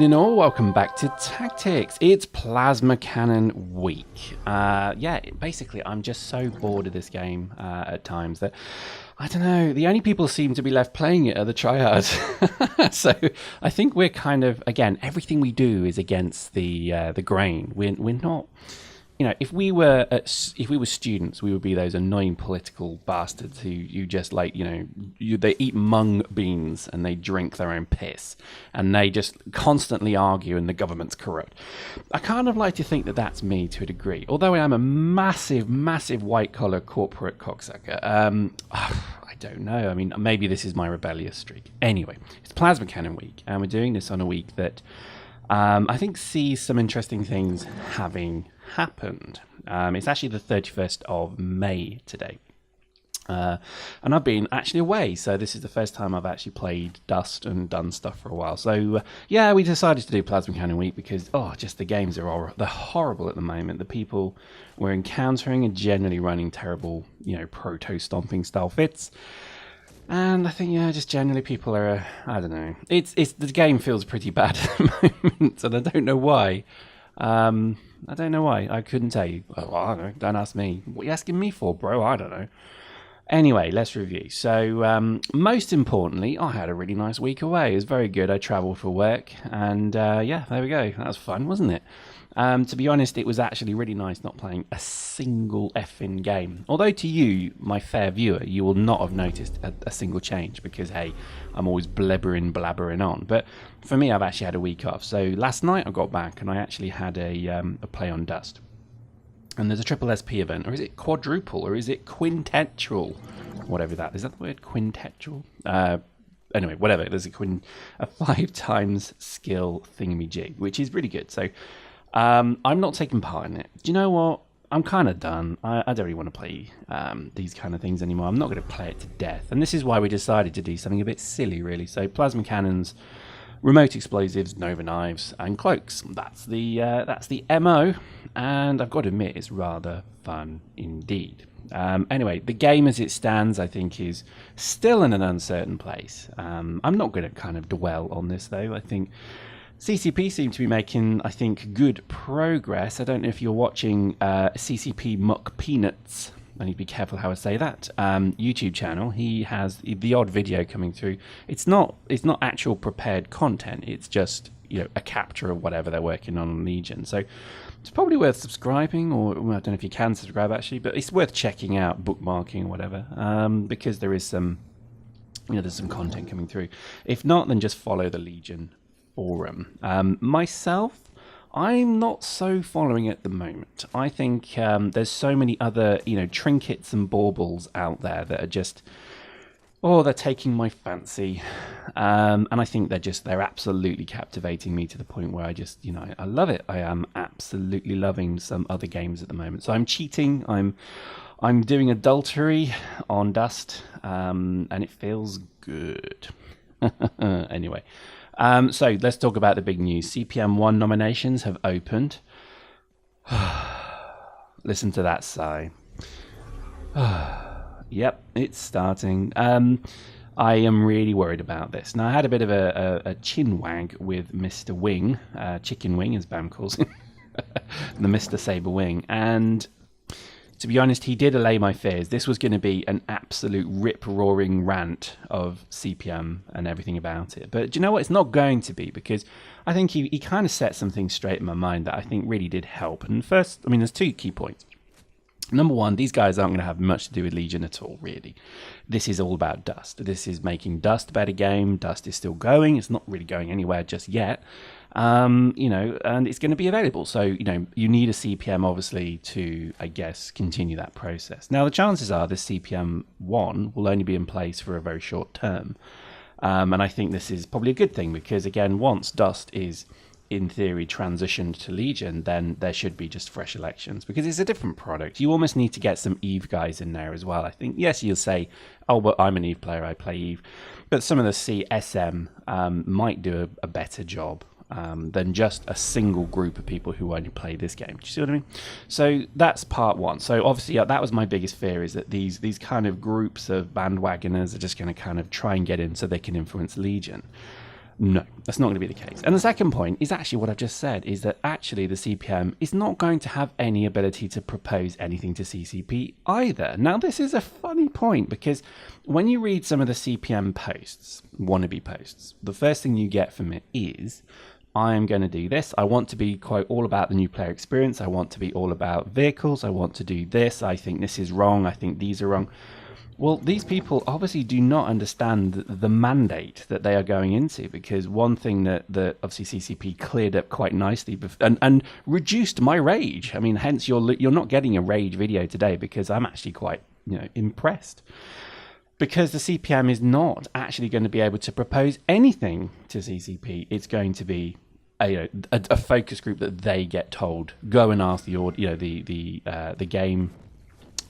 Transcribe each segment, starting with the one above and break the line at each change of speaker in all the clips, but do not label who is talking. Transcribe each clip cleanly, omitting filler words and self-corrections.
evening all, welcome back to Tactics. It's Plasma Cannon week. Yeah, basically I'm just so bored of this game at times that, I don't know, the only people who seem to be left playing it are the tryhards. So I think we're kind of, again, everything we do is against the grain. We're not... You know, if we were students, we would be those annoying political bastards who you just like, you know, they eat mung beans and they drink their own piss and they just constantly argue and the government's corrupt. I kind of like to think that that's me to a degree, although I am a massive, massive white-collar corporate cocksucker. I don't know. I mean, maybe this is my rebellious streak. Anyway, it's Plasma Cannon week and we're doing this on a week that I think sees some interesting things having happened. It's actually the 31st of May today. And I've been actually away, so this is the first time I've actually played Dust and done stuff for a while. So, yeah, we decided to do Plasma Cannon Week because, just the games are they're horrible at the moment. The people we're encountering are generally running terrible, you know, proto-stomping style fits. And I think, yeah, just generally people are, I don't know. The game feels pretty bad at the moment, and I don't know why. I don't know why. I couldn't tell you. Well, I don't know. Don't ask me. What are you asking me for, bro? I don't know. Anyway, let's review. So, most importantly, I had a really nice week away. It was very good. I travelled for work, and yeah, there we go. That was fun, wasn't it? To be honest, it was actually really nice not playing a single effing game. Although to you, my fair viewer, you will not have noticed a single change because, hey, I'm always blabbering on. But for me, I've actually had a week off. So last night I got back and I actually had a play on Dust. And there's a triple SP event, or is it quadruple, or is it quintetral? Whatever that is. That the word, quintetral? Anyway, whatever. There's a 5 times skill thingamajig, which is really good. So I'm not taking part in it. Do you know what? I'm kind of done. I don't really want to play these kind of things anymore. I'm not going to play it to death. And this is why we decided to do something a bit silly, really. So plasma cannons, remote explosives, Nova knives, and cloaks. That's the MO. And I've got to admit, it's rather fun indeed. Anyway, the game as it stands, I think, is still in an uncertain place. I'm not going to kind of dwell on this, though. I think CCP seem to be making, I think, good progress. I don't know if you're watching CCP Muck Peanuts. I need to be careful how I say that. YouTube channel. He has the odd video coming through. It's not actual prepared content. It's just, you know, a capture of whatever they're working on Legion. So it's probably worth subscribing, or well, I don't know if you can subscribe actually, but it's worth checking out, bookmarking, or whatever, because there is some, you know, there's some content coming through. If not, then just follow the Legion forum. Myself, I'm not so following at the moment. I think there's so many other, you know, trinkets and baubles out there that are just, they're taking my fancy. And I think they're absolutely captivating me to the point where I just, you know, I love it. I am absolutely loving some other games at the moment. So I'm cheating. I'm doing adultery on Dust, and it feels good. Anyway. So let's talk about the big news. CPM 1 nominations have opened. Listen to that sigh. Yep, it's starting. I am really worried about this. Now, I had a bit of a chin wag with Mr. Wing, Chicken Wing as Bam calls him, the Mr. Saber Wing, and to be honest, he did allay my fears. This was going to be an absolute rip-roaring rant of CPM and everything about it. But do you know what? It's not going to be, because I think he kind of set some things straight in my mind that I think really did help. And first, I mean, there's 2 key points. Number one, these guys aren't going to have much to do with Legion at all, really. This is all about Dust. This is making Dust a better game. Dust is still going. It's not really going anywhere just yet. You know, and it's going to be available. So, you know, you need a CPM, obviously, to, I guess, continue that process. Now, the chances are this CPM 1 will only be in place for a very short term. And I think this is probably a good thing because, again, once Dust is, in theory, transitioned to Legion, then there should be just fresh elections because it's a different product. You almost need to get some Eve guys in there as well. I think, yes, you'll say, oh, well, I'm an Eve player, I play Eve. But some of the CSM might do a better job than just a single group of people who only play this game. Do you see what I mean? So that's part one. So obviously that was my biggest fear, is that these kind of groups of bandwagoners are just going to kind of try and get in so they can influence Legion. No, that's not going to be the case. And the second point is actually what I've just said, is that actually the CPM is not going to have any ability to propose anything to CCP either. Now, this is a funny point, because when you read some of the CPM posts, wannabe posts, the first thing you get from it is, I am going to do this. I want to be, quote, all about the new player experience. I want to be all about vehicles. I want to do this. I think this is wrong. I think these are wrong. Well, these people obviously do not understand the mandate that they are going into, because one thing that obviously CCP cleared up quite nicely and reduced my rage. I mean, hence you're not getting a rage video today, because I'm actually quite impressed, because the CPM is not actually going to be able to propose anything to CCP. It's going to be a focus group that they get told, go and ask the game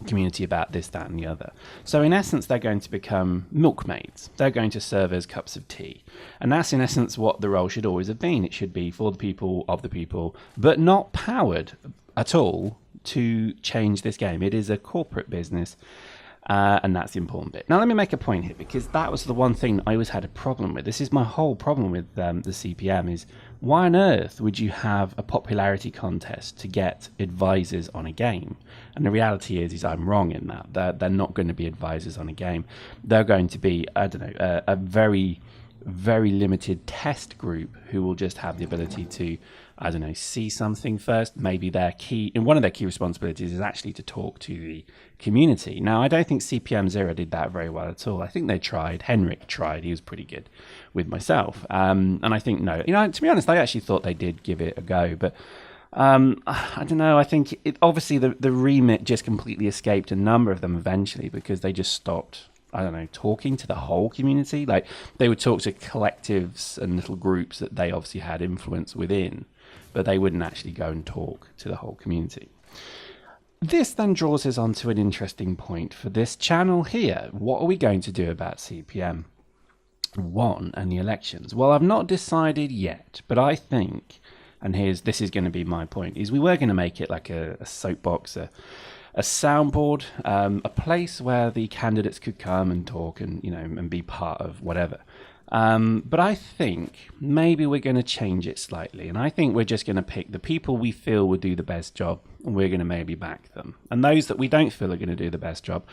community about this, that, and the other. So in essence, they're going to become milkmaids. They're going to serve as cups of tea. And that's in essence what the role should always have been. It should be for the people, of the people, but not powered at all to change this game. It is a corporate business. And that's the important bit. Now, let me make a point here, because that was the one thing I always had a problem with. This is my whole problem with the CPM, is why on earth would you have a popularity contest to get advisors on a game? And the reality is I'm wrong in that. They're not going to be advisors on a game. They're going to be, I don't know, a very, very limited test group who will just have the ability to, I don't know, see something first. Maybe one of their key responsibilities is actually to talk to the community. Now, I don't think CPM 0 did that very well at all. I think they tried. Henrik tried. He was pretty good with myself. And I think, no, to be honest, I actually thought they did give it a go. But I don't know. I think obviously the remit just completely escaped a number of them eventually, because they just stopped, I don't know, talking to the whole community. Like, they would talk to collectives and little groups that they obviously had influence within, but they wouldn't actually go and talk to the whole community. This then draws us on to an interesting point for this channel here. What are we going to do about CPM 1 and the elections? Well, I've not decided yet, but I think, and this is going to be my point, is we were going to make it like a soapbox, a soundboard, a place where the candidates could come and talk and and be part of whatever. But I think maybe we're going to change it slightly, and I think we're just going to pick the people we feel would do the best job, and we're going to maybe back them. And those that we don't feel are going to do the best job,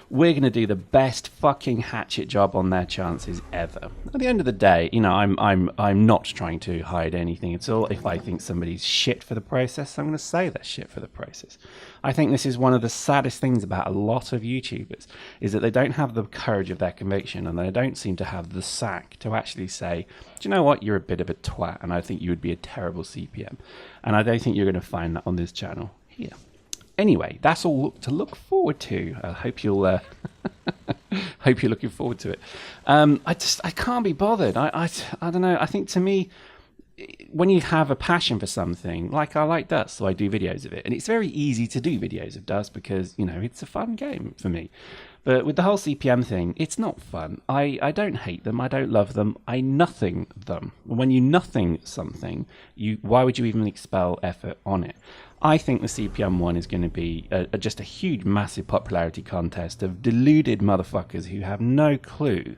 we're going to do the best fucking hatchet job on their chances ever. At the end of the day, I'm not trying to hide anything at all. If I think somebody's shit for the process, I'm going to say they're shit for the process. I think this is one of the saddest things about a lot of YouTubers, is that they don't have the courage of their conviction, and they don't seem to have the sack to actually say, do you know what, you're a bit of a twat, and I think you would be a terrible CPM. And I don't think you're going to find that on this channel here. Anyway, that's all to look forward to. I hope you'll hope you're looking forward to it. I can't be bothered. I don't know. I think, to me, when you have a passion for something, like I like Dust, so I do videos of it, and it's very easy to do videos of Dust because it's a fun game for me. But with the whole CPM thing, it's not fun. I don't hate them. I don't love them. I nothing them. When you nothing something, why would you even expel effort on it? I think the CPM 1 is going to be just a huge, massive popularity contest of deluded motherfuckers who have no clue,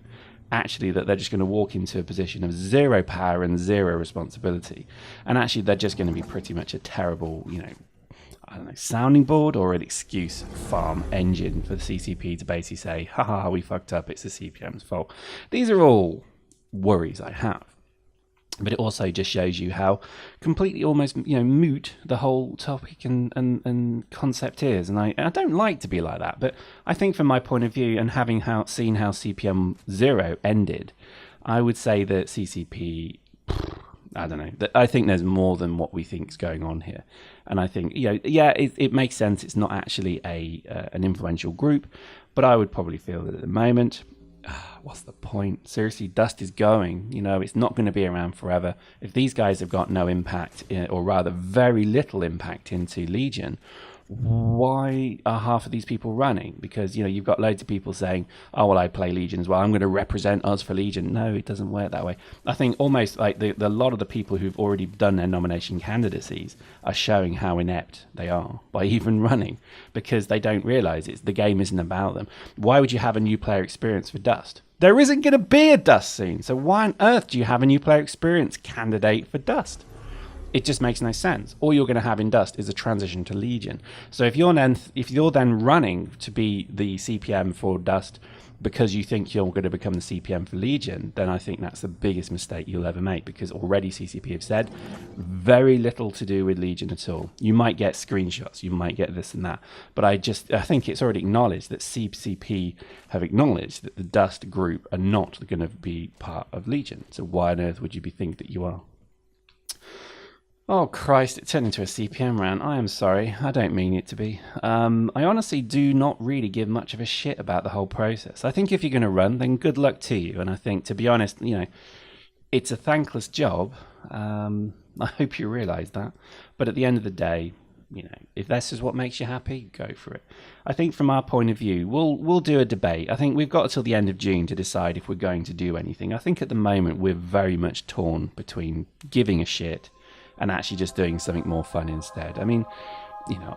actually, that they're just going to walk into a position of zero power and zero responsibility. And actually, they're just going to be pretty much a terrible, I don't know, sounding board or an excuse farm engine for the CCP to basically say, haha, we fucked up, it's the CPM's fault. These are all worries I have. But it also just shows you how completely almost moot the whole topic and concept is. And I don't like to be like that, but I think from my point of view, and having seen how CPM 0 ended, I would say that CCP, I don't know, I think there's more than what we think is going on here. And I think, it makes sense. It's not actually an influential group, but I would probably feel that at the moment, what's the point? Seriously, Dust is going. It's not going to be around forever. If these guys have got no impact, or rather very little impact into Legion, why are half of these people running? Because, you've got loads of people saying, oh, well, I play Legion as well, I'm going to represent us for Legion. No, it doesn't work that way. I think almost like the lot of the people who've already done their nomination candidacies are showing how inept they are by even running, because they don't realize the game isn't about them. Why would you have a new player experience for Dust? There isn't going to be a Dust scene, so why on earth do you have a new player experience candidate for Dust? It just makes no sense. All you're going to have in Dust is a transition to Legion. So if you're then running to be the CPM for Dust because you think you're going to become the CPM for Legion, then I think that's the biggest mistake you'll ever make, because already CCP have said very little to do with Legion at all. You might get screenshots, you might get this and that, but I think it's already acknowledged that CCP have acknowledged that the Dust group are not going to be part of Legion. So why on earth would you think that you are? Oh Christ, it turned into a CPM rant. I am sorry, I don't mean it to be. I honestly do not really give much of a shit about the whole process. I think if you're going to run, then good luck to you. And I think, to be honest, it's a thankless job. I hope you realise that. But at the end of the day, if this is what makes you happy, go for it. I think from our point of view, we'll do a debate. I think we've got until the end of June to decide if we're going to do anything. I think at the moment we're very much torn between giving a shit and actually just doing something more fun instead. I mean,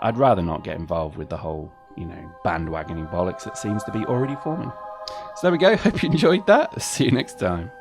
I'd rather not get involved with the whole, bandwagoning bollocks that seems to be already forming. So there we go. Hope you enjoyed that. See you next time.